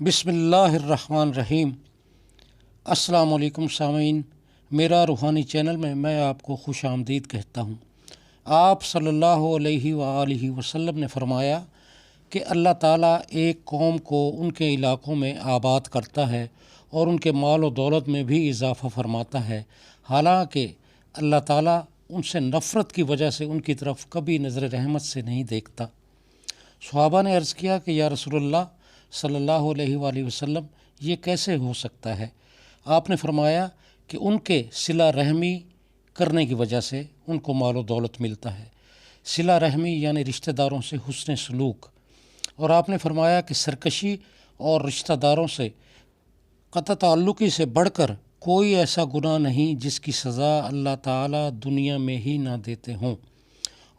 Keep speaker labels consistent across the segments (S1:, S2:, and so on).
S1: बिस्मिल्लाहिर्रहमानिर्रहीम। अस्सलाम वालेकुम सामीन, मेरा रूहानी चैनल में मैं आपको खुश आमदीद कहता हूँ। आप सल्लल्लाहु अलैहि वसल्लम ने फरमाया कि अल्लाह ताला एक कौम को उनके इलाक़ों में आबाद करता है और उनके माल और दौलत में भी इजाफ़ा फरमाता है, हालांकि अल्लाह ताला उनसे नफ़रत की वजह से उनकी तरफ कभी नज़र रहमत से नहीं देखता। सहाबा ने अर्ज़ किया कि या रसूलल्लाह सल्लल्लाहु अलैहि वसल्लम, ये कैसे हो सकता है? आपने फरमाया कि उनके सिला रहमी करने की वजह से उनको माल और दौलत मिलता है। सिला रहमी यानी रिश्तेदारों से हुस्न सलूक। और आपने फरमाया कि सरकशी और रिश्तेदारों से क़त्अ ताल्लुक़ी से बढ़कर कोई ऐसा गुनाह नहीं जिसकी सज़ा अल्लाह ताला दुनिया में ही ना देते हों,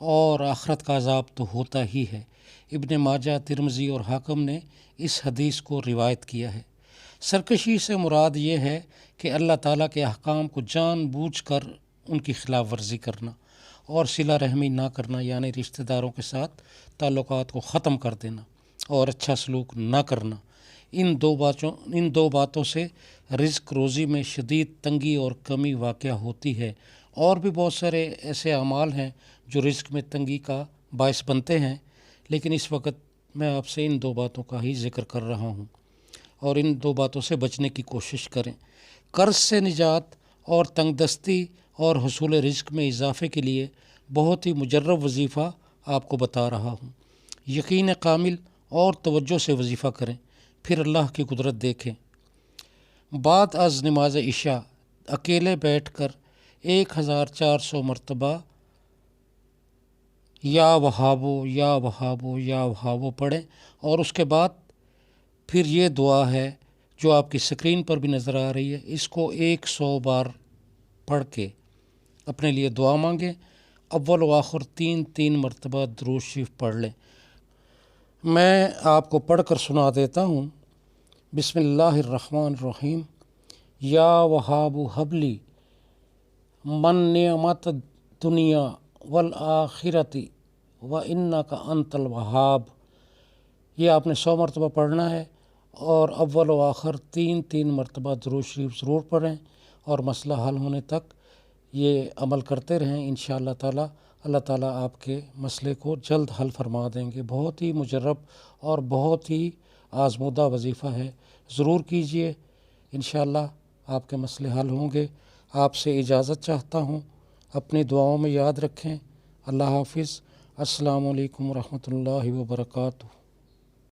S1: और आखिरत का अज़ाब तो होता ही है। इब्न माजा, तिरमिज़ी और हाकिम ने इस हदीस को रिवायत किया है। सरकशी से मुराद ये है कि अल्लाह ताला के अहकाम को जानबूझकर उनकी खिलाफ वर्जी करना और सिला रहमी ना करना, यानी रिश्तेदारों के साथ ताल्लुकात को ख़त्म कर देना और अच्छा सलूक ना करना। इन दो बातों से रिज़्क रोज़ी में शदीद तंगी और कमी वाक़या होती है। और भी बहुत सारे ऐसे अमाल हैं जो रिज़्क में तंगी का बायस बनते हैं, लेकिन इस वक्त मैं आपसे इन दो बातों का ही ज़िक्र कर रहा हूँ और इन दो बातों से बचने की कोशिश करें। कर्ज़ से निजात और तंगदस्ती और हुसूल रिज़्क में इजाफ़े के लिए बहुत ही मुजर्रब वजीफ़ा आपको बता रहा हूँ। यकीन कामिल और तवज्जो से वजीफ़ा करें, फिर अल्लाह की कुदरत देखें। बाद अज़ नमाज इशा अकेले बैठकर 1400 मरतबा या वहाबो या वहाबो या वहाबो पढ़ें, और उसके बाद फिर ये दुआ है जो आपकी स्क्रीन पर भी नज़र आ रही है, इसको 100 बार पढ़ के अपने लिए दुआ मांगें। अव्वल व आखिर 3 मरतबा दुरूद शरीफ पढ़ लें। मैं आपको पढ़ कर सुना देता हूँ। बिस्मिल्लाहिर्रहमानिर्रहीम। या वहाबु हबली मन नियमत दुनिया वल आखिरती व इन्नका अंतल वहाब। ये आपने 100 मरतबा पढ़ना है और अव्वल व आखिर 3 मरतबा दुरूद शरीफ ज़रूर पढ़ें और मसला हल होने तक ये अमल करते रहें। इंशाअल्लाह ताला अल्लाह ताला आपके मसले को जल्द हल फरमा देंगे। बहुत ही मुजर्रब और बहुत ही आज़मूदा वजीफ़ा है, ज़रूर कीजिए, इंशाअल्लाह आपके मसले हल होंगे। आपसे इजाज़त चाहता हूँ, अपनी दुआओं में याद रखें। अल्लाह हाफ़िज़। अस्सलामु अलैकुम रहमतुल्लाहि व बरकातुहू।